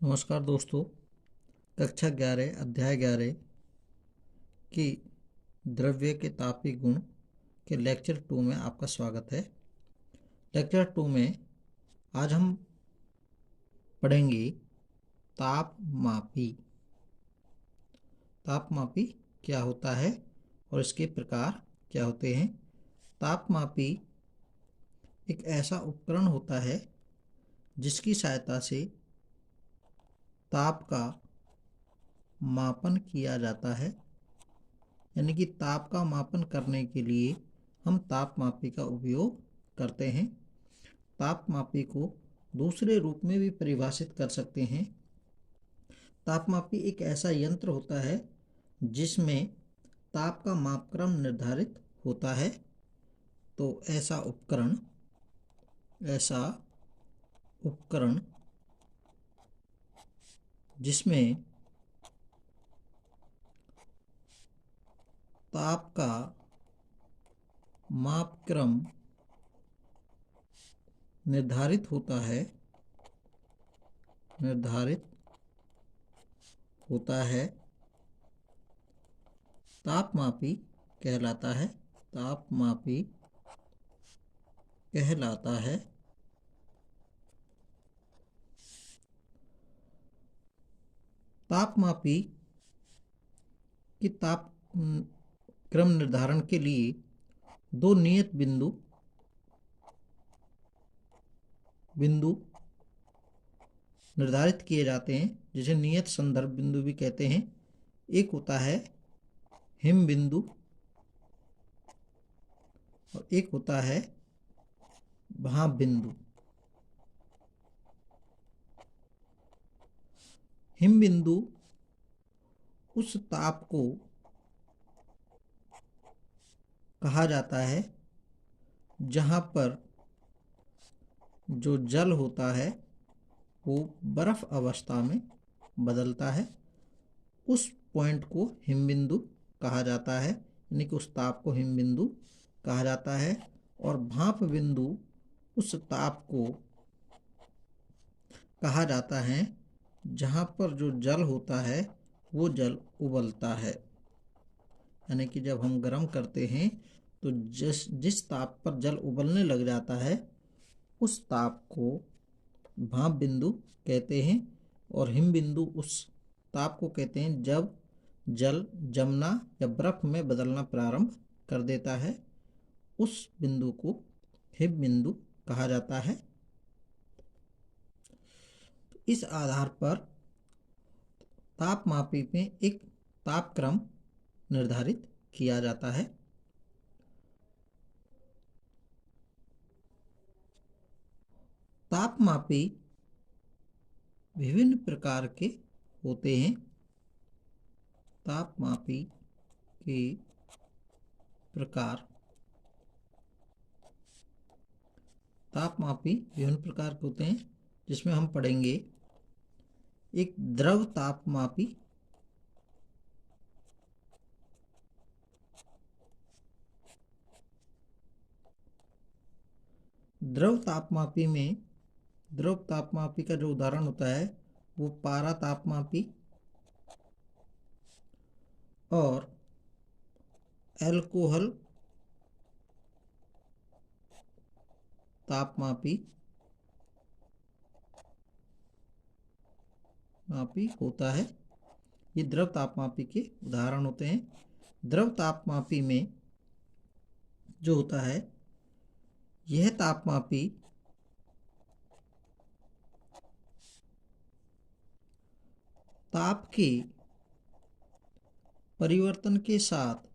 नमस्कार दोस्तों। कक्षा 11 अध्याय 11 की द्रव्य के तापीय गुण के लेक्चर 2 में आपका स्वागत है। लेक्चर 2 में आज हम पढ़ेंगे तापमापी। तापमापी क्या होता है और इसके प्रकार क्या होते हैं। तापमापी एक ऐसा उपकरण होता है जिसकी सहायता से ताप का मापन किया जाता है। यानी कि ताप का मापन करने के लिए हम तापमापी का उपयोग करते हैं। तापमापी को दूसरे रूप में भी परिभाषित कर सकते हैं। तापमापी एक ऐसा यंत्र होता है जिसमें ताप का मापक्रम निर्धारित होता है। तो ऐसा उपकरण जिसमें ताप का मापक्रम निर्धारित होता है तापमापी कहलाता है। तापमापी की ताप क्रम निर्धारण के लिए दो नियत बिंदु निर्धारित किए जाते हैं, जिसे नियत संदर्भ बिंदु भी कहते हैं। एक होता है हिम बिंदु और एक होता है भाप बिंदु। हिम बिंदु उस ताप को कहा जाता है जहां पर जो जल होता है वो बर्फ अवस्था में बदलता है। उस पॉइंट को हिम बिंदु कहा जाता है, यानी कि उस ताप को हिम बिंदु कहा जाता है। और भाप बिंदु उस ताप को कहा जाता है जहां पर जो जल होता है वो जल उबलता है। यानी कि जब हम गर्म करते हैं तो जिस ताप पर जल उबलने लग जाता है उस ताप को भाप बिंदु कहते हैं। और हिम बिंदु उस ताप को कहते हैं जब जल जमना या बर्फ में बदलना प्रारंभ कर देता है। उस बिंदु को हिम बिंदु कहा जाता है। इस आधार पर तापमापी में एक तापक्रम निर्धारित किया जाता है। तापमापी विभिन्न प्रकार के होते हैं। तापमापी के प्रकार तापमापी विभिन्न प्रकार के होते हैं, जिसमें हम पढ़ेंगे एक द्रव तापमापी, द्रव तापमापी का जो उदाहरण होता है वो पारा तापमापी और अल्कोहल तापमापी होता है। ये द्रव तापमापी के उदाहरण होते हैं। द्रव तापमापी में जो होता है यह तापमापी ताप के परिवर्तन के साथ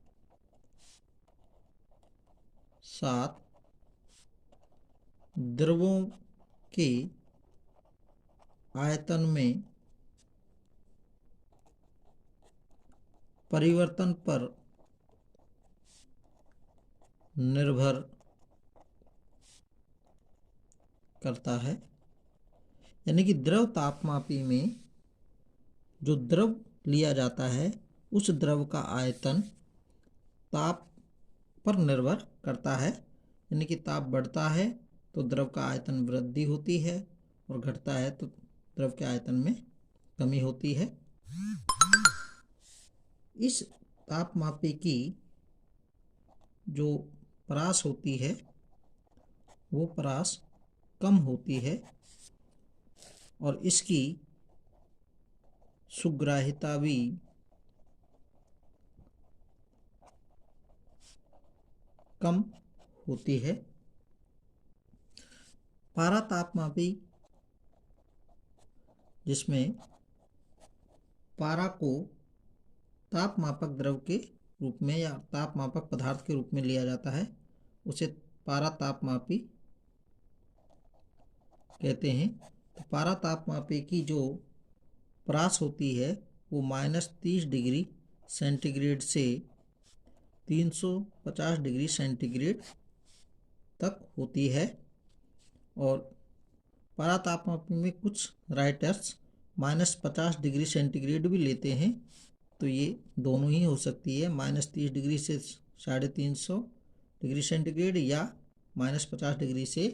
द्रवों के आयतन में परिवर्तन पर निर्भर करता है। यानी कि द्रव तापमापी में जो द्रव लिया जाता है उस द्रव का आयतन ताप पर निर्भर करता है। यानी कि ताप बढ़ता है तो द्रव का आयतन वृद्धि होती है और घटता है तो द्रव के आयतन में कमी होती है। इस तापमापी की जो परास होती है वो परास कम होती है और इसकी सुग्राह्यता भी कम होती है। पारा तापमापी जिसमें पारा को तापमापक द्रव के रूप में या तापमापक पदार्थ के रूप में लिया जाता है, उसे पारा तापमापी कहते हैं। तो पारा तापमापी की जो परास होती है वो -30 डिग्री सेंटीग्रेड से 350 डिग्री सेंटीग्रेड तक होती है। और पारा तापमापी में कुछ राइटर्स -50 डिग्री सेंटीग्रेड भी लेते हैं, तो ये दोनों ही हो सकती है, -30 डिग्री से 350 डिग्री सेंटीग्रेड या -50 डिग्री से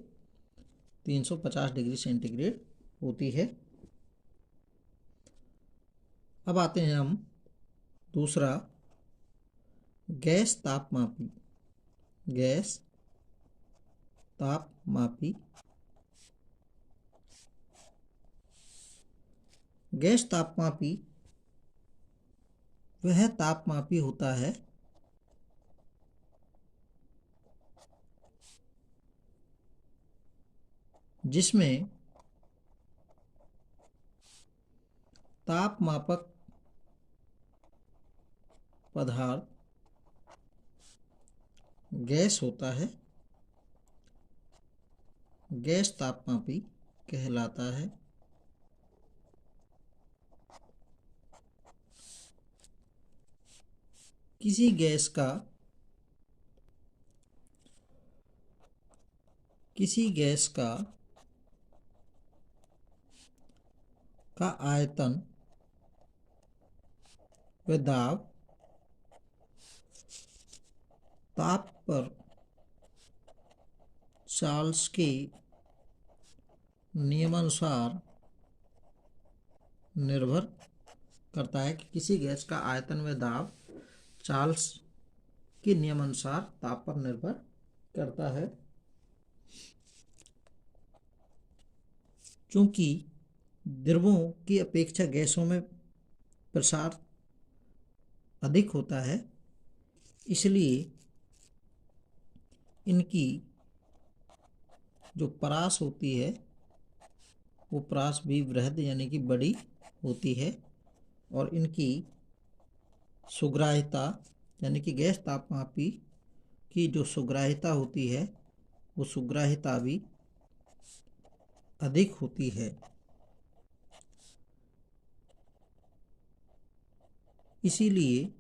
350 डिग्री सेंटीग्रेड होती है। अब आते हैं हम दूसरा, गैस तापमापी। गैस तापमापी। गैस तापमापी वह तापमापी होता है जिसमें तापमापक पदार्थ गैस होता है। गैस तापमापी कहलाता है। किसी गैस का आयतन व दाब ताप पर चार्ल्स के नियमानुसार निर्भर करता है कि किसी गैस का आयतन व दाब चार्ल्स के नियमानुसार ताप पर निर्भर करता है। चूंकि द्रवों की अपेक्षा गैसों में प्रसार अधिक होता है, इसलिए इनकी जो परास होती है वो परास भी वृहद यानी कि बड़ी होती है और इनकी सुग्राह्यता यानी कि गैस तापमापी की जो सुग्राह्यता होती है वो सुग्राह्यता भी अधिक होती है। इसीलिए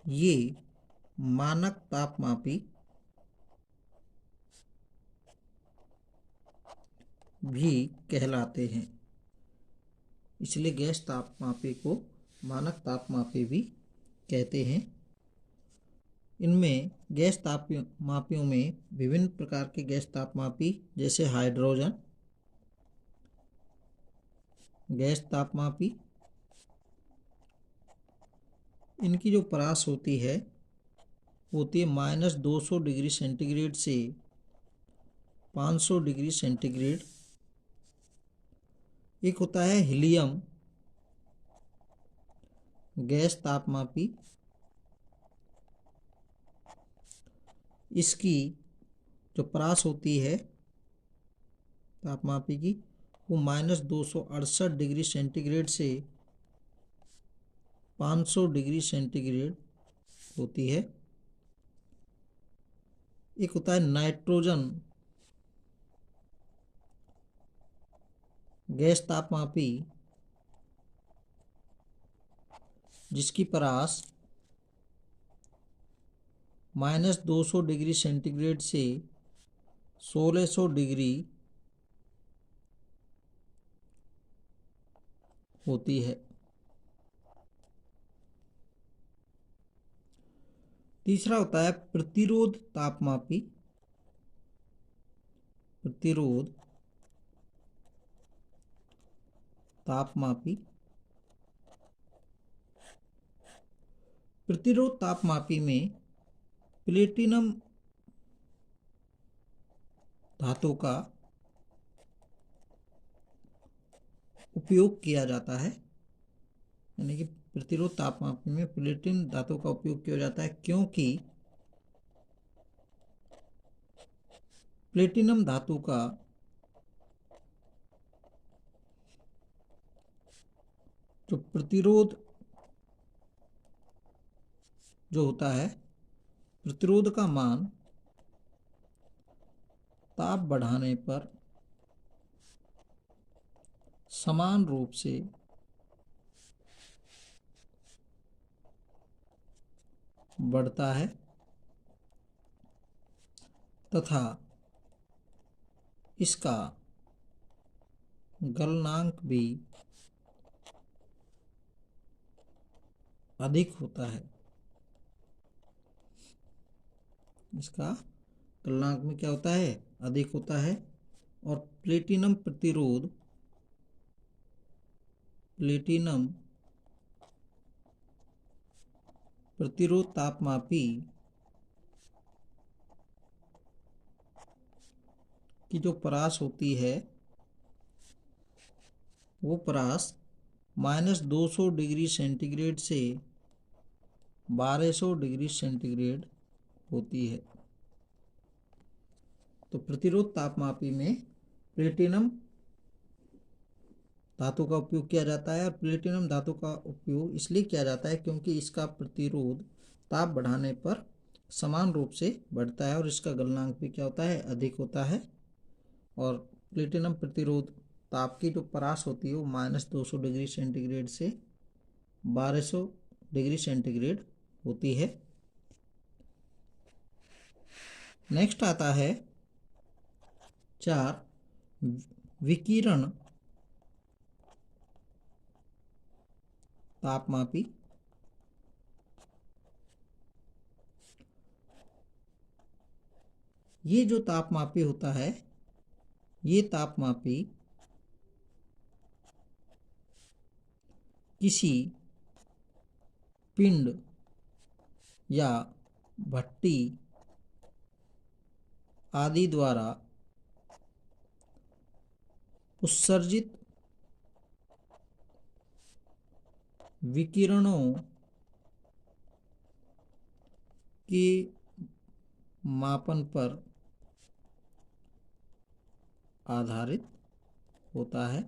ये मानक तापमापी भी कहलाते हैं। इसलिए गैस तापमापी को मानक तापमापी भी कहते हैं। इनमें गैस तापमापियों में विभिन्न प्रकार के गैस तापमापी जैसे हाइड्रोजन गैस तापमापी, इनकी जो परास होती है -200 डिग्री सेंटीग्रेड से 500 डिग्री सेंटीग्रेड। एक होता है हीलियम गैस तापमापी, इसकी जो परास होती है तापमापी की वो -268 डिग्री सेंटीग्रेड से 500 डिग्री सेंटीग्रेड होती है। एक होता है नाइट्रोजन गैस तापमापी, जिसकी परास -200 डिग्री सेंटीग्रेड से 1600 डिग्री होती है। तीसरा होता है प्रतिरोध तापमापी। प्रतिरोध तापमापी। प्रतिरोध तापमापी में प्लेटिनम धातु का उपयोग किया जाता है, यानी कि प्रतिरोध तापमापी में प्लेटिनम धातु का उपयोग किया जाता है, क्योंकि प्लेटिनम धातु का जो प्रतिरोध जो होता है, प्रतिरोध का मान ताप बढ़ाने पर समान रूप से बढ़ता है तथा इसका गलनांक भी अधिक होता है। इसका गलनांक में क्या होता है? अधिक होता है। और प्लेटिनम प्रतिरोध तापमापी की जो परास होती है वो परास -200 डिग्री सेंटीग्रेड से 1200 डिग्री सेंटीग्रेड होती है। तो प्रतिरोध तापमापी में प्लेटिनम धातु का उपयोग किया जाता है, और प्लेटिनम धातु का उपयोग इसलिए किया जाता है क्योंकि इसका प्रतिरोध ताप बढ़ाने पर समान रूप से बढ़ता है और इसका गलनांक भी क्या होता है? अधिक होता है। और प्लेटिनम प्रतिरोध ताप की जो परास होती है वो -200 डिग्री सेंटीग्रेड से 1200 डिग्री सेंटीग्रेड होती है। नेक्स्ट आता है 4 विकिरण तापमापी। ये जो तापमापी होता है, ये तापमापी किसी पिंड या भट्टी आदि द्वारा उत्सर्जित विकिरणों के मापन पर आधारित होता है।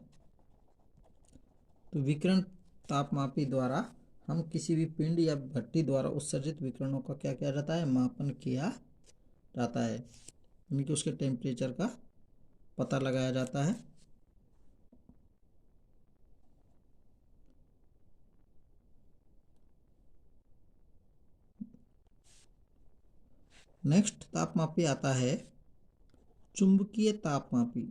तो विकिरण तापमापी द्वारा हम किसी भी पिंड या भट्टी द्वारा उत्सर्जित विकिरणों का क्या किया जाता है? मापन किया जाता है, यानी कि उसके टेम्परेचर का पता लगाया जाता है। नेक्स्ट तापमापी आता है चुंबकीय तापमापी।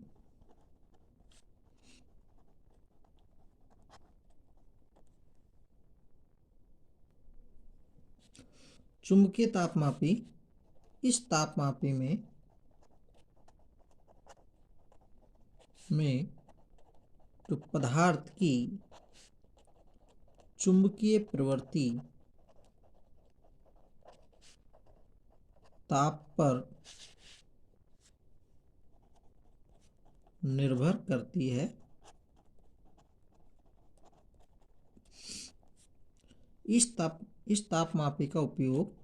चुंबकीय तापमापी इस तापमापी में जो पदार्थ की चुंबकीय प्रवृत्ति ताप पर निर्भर करती है। इस तापमापी का उपयोग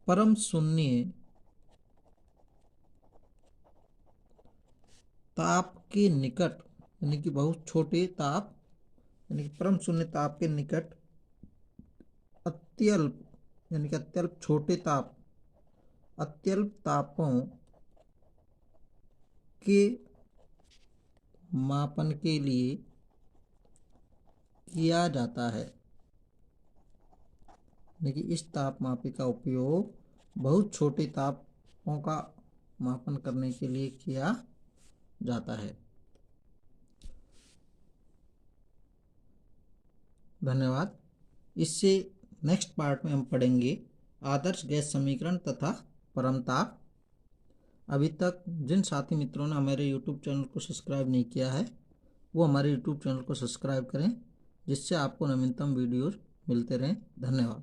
परम शून्य ताप के निकट, यानी कि बहुत छोटे ताप, यानी कि परम शून्य ताप के निकट अत्यल्प, यानी कि अत्यल्प छोटे ताप, अत्यल्प तापों के मापन के लिए किया जाता है। यानी कि इस तापमापी का उपयोग बहुत छोटे तापों का मापन करने के लिए किया जाता है। धन्यवाद। इससे नेक्स्ट पार्ट में हम पढ़ेंगे आदर्श गैस समीकरण तथा परमताप। अभी तक जिन साथी मित्रों ने हमारे यूट्यूब चैनल को सब्सक्राइब नहीं किया है वो हमारे यूट्यूब चैनल को सब्सक्राइब करें, जिससे आपको नवीनतम वीडियोज़ मिलते रहें। धन्यवाद।